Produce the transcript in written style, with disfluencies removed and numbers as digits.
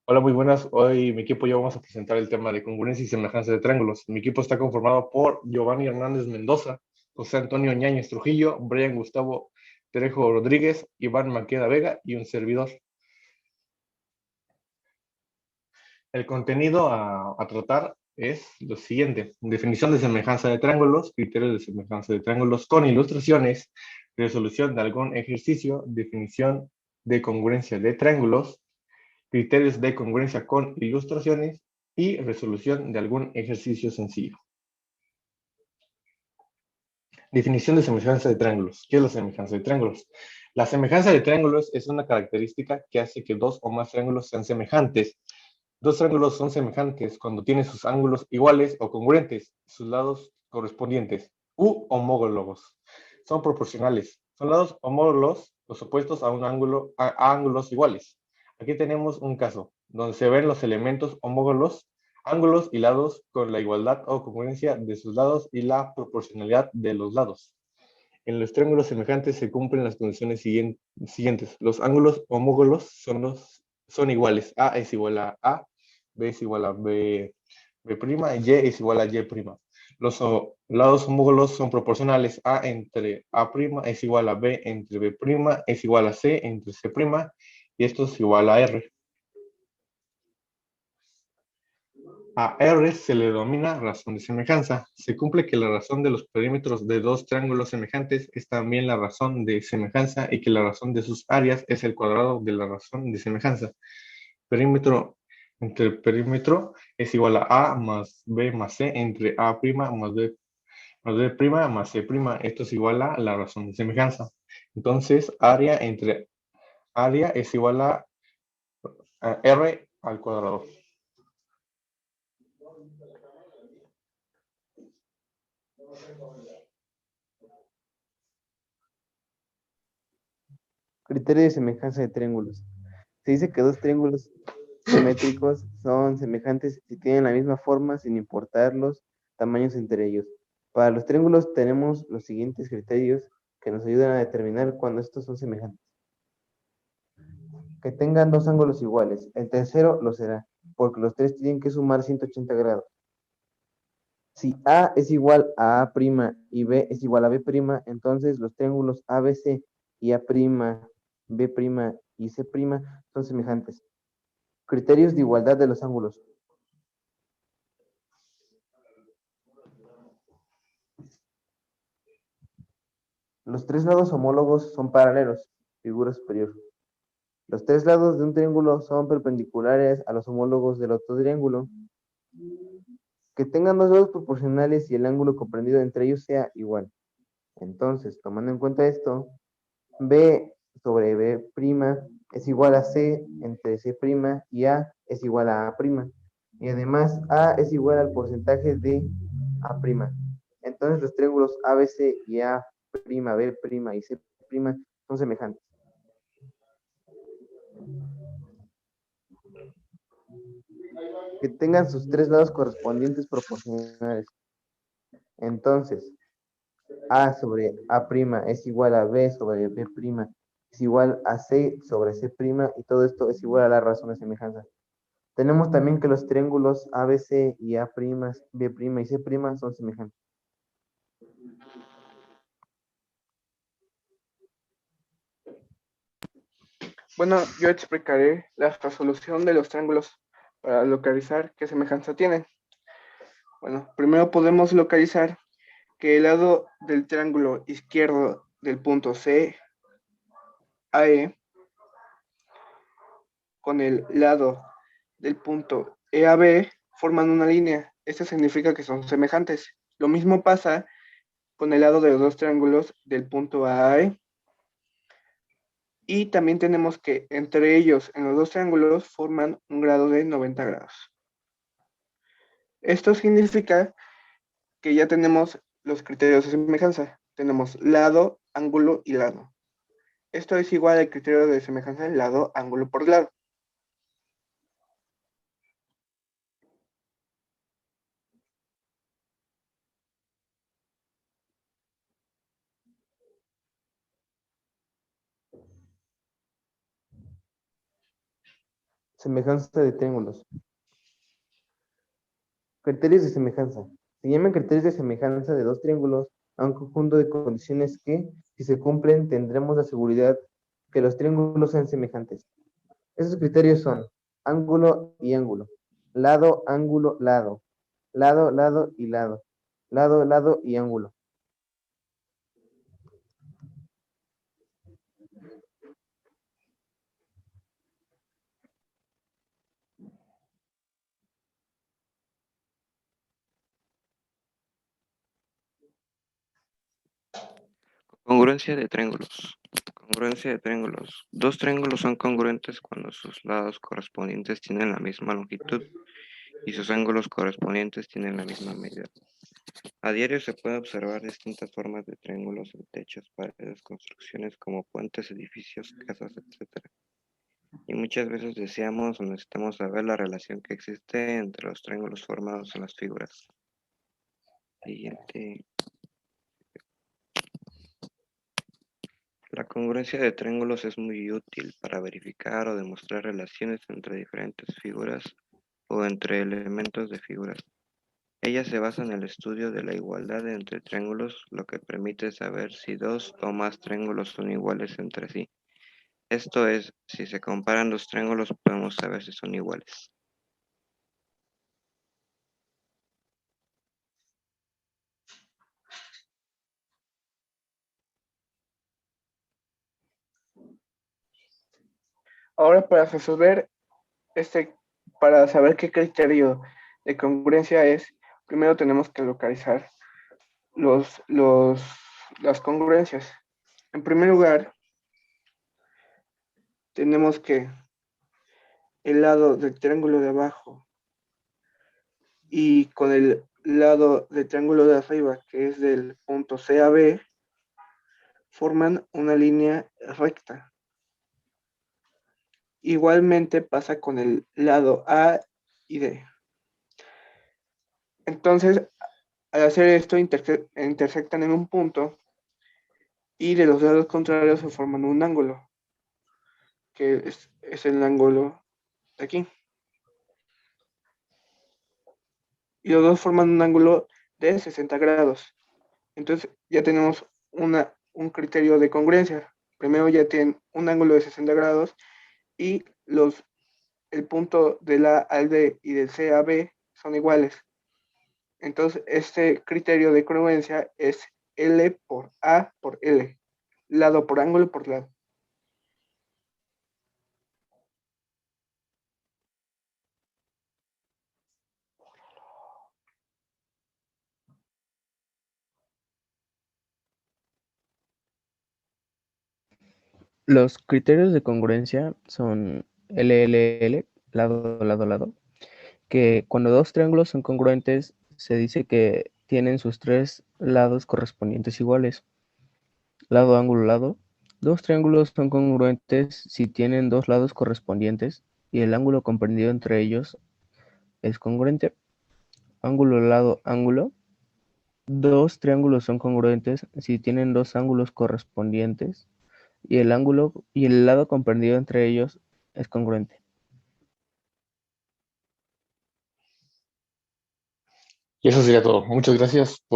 Hola, muy buenas. Hoy mi equipo y yo vamos a presentar el tema de congruencia y semejanza de triángulos. Mi equipo está conformado por Giovanni Hernández Mendoza, José Antonio Ñañez Trujillo, Brian Gustavo Trejo Rodríguez, Iván Maqueda Vega y un servidor. El contenido a tratar es lo siguiente: definición de semejanza de triángulos, criterios de semejanza de triángulos con ilustraciones, resolución de algún ejercicio, definición de congruencia de triángulos, criterios de congruencia con ilustraciones y resolución de algún ejercicio sencillo. Definición de semejanza de triángulos. ¿Qué es la semejanza de triángulos? La semejanza de triángulos es una característica que hace que dos o más triángulos sean semejantes. Dos triángulos son semejantes cuando tienen sus ángulos iguales o congruentes, sus lados correspondientes, u homólogos. Son proporcionales. Son lados homólogos, los opuestos a un ángulo, a ángulos iguales. Aquí tenemos un caso donde se ven los elementos homólogos, ángulos y lados con la igualdad o congruencia de sus lados y la proporcionalidad de los lados. En los triángulos semejantes se cumplen las condiciones siguientes. Los ángulos homólogos son iguales. A es igual a A, B es igual a B', y es igual a Y'. Los lados homólogos son proporcionales. A entre A' es igual a B entre B', es igual a C entre C', y esto es igual a R. A R se le denomina razón de semejanza. Se cumple que la razón de los perímetros de dos triángulos semejantes es también la razón de semejanza y que la razón de sus áreas es el cuadrado de la razón de semejanza. Perímetro entre perímetro es igual a más B más C entre A' más B' más C'. Esto es igual a la razón de semejanza. Entonces, área es igual a R al cuadrado. Criterio de semejanza de triángulos. Se dice que dos triángulos simétricos son semejantes si tienen la misma forma sin importar los tamaños entre ellos. Para los triángulos tenemos los siguientes criterios que nos ayudan a determinar cuando estos son semejantes. Que tengan dos ángulos iguales. El tercero lo será, porque los tres tienen que sumar 180 grados. Si A es igual a A' y B es igual a B', entonces los triángulos ABC y A', B' y C' son semejantes. Criterios de igualdad de los ángulos. Los tres lados homólogos son paralelos, figura superior. Los tres lados de un triángulo son perpendiculares a los homólogos del otro triángulo. Que tengan dos lados proporcionales y el ángulo comprendido entre ellos sea igual. Entonces, tomando en cuenta esto, B sobre B' es igual a C entre C' y A es igual a A'. Y además, A es igual al porcentaje de A'. Entonces, los triángulos ABC y A', B' y C' son semejantes. Que tengan sus tres lados correspondientes proporcionales. Entonces, A sobre A' es igual a B sobre B', es igual a C sobre C', y todo esto es igual a la razón de semejanza. Tenemos también que los triángulos ABC y A', B' y C' son semejantes. Bueno, yo explicaré la resolución de los triángulos para localizar qué semejanza tienen. Bueno, primero podemos localizar que el lado del triángulo izquierdo del punto CAE con el lado del punto EAB forman una línea. Esto significa que son semejantes. Lo mismo pasa con el lado de los dos triángulos del punto AE. Y también tenemos que entre ellos, en los dos triángulos, forman un grado de 90 grados. Esto significa que ya tenemos los criterios de semejanza. Tenemos lado, ángulo y lado. Esto es igual al criterio de semejanza lado, ángulo por lado. Semejanza de triángulos. Criterios de semejanza. Se llaman criterios de semejanza de dos triángulos a un conjunto de condiciones que, si se cumplen, tendremos la seguridad que los triángulos sean semejantes. Esos criterios son ángulo y ángulo, lado, ángulo, lado, lado, lado y lado, lado, lado y ángulo. Congruencia de triángulos. Congruencia de triángulos. Dos triángulos son congruentes cuando sus lados correspondientes tienen la misma longitud y sus ángulos correspondientes tienen la misma medida. A diario se puede observar distintas formas de triángulos en techos, paredes, construcciones como puentes, edificios, casas, etc. Y muchas veces deseamos o necesitamos saber la relación que existe entre los triángulos formados en las figuras. Siguiente. La congruencia de triángulos es muy útil para verificar o demostrar relaciones entre diferentes figuras o entre elementos de figuras. Ella se basa en el estudio de la igualdad entre triángulos, lo que permite saber si dos o más triángulos son iguales entre sí. Esto es, si se comparan los triángulos podemos saber si son iguales. Ahora para saber qué criterio de congruencia es, primero tenemos que localizar los, los, las congruencias. En primer lugar, tenemos que el lado del triángulo de abajo y con el lado del triángulo de arriba, que es del punto C a B, forman una línea recta. Igualmente pasa con el lado A y D. Entonces, al hacer esto, intersectan en un punto y de los lados contrarios se forman un ángulo, que es el ángulo de aquí. Y los dos forman un ángulo de 60 grados. Entonces, ya tenemos un criterio de congruencia. Primero ya tienen un ángulo de 60 grados y el punto de la al B y del C a B son iguales. Entonces, este criterio de congruencia es L por A por L, lado por ángulo por lado. Los criterios de congruencia son LLL, lado, lado, lado, que cuando dos triángulos son congruentes, se dice que tienen sus tres lados correspondientes iguales. Lado, ángulo, lado. Dos triángulos son congruentes si tienen dos lados correspondientes y el ángulo comprendido entre ellos es congruente. Ángulo, lado, ángulo. Dos triángulos son congruentes si tienen dos ángulos correspondientes y el ángulo y el lado comprendido entre ellos es congruente. Y eso sería todo. Muchas gracias por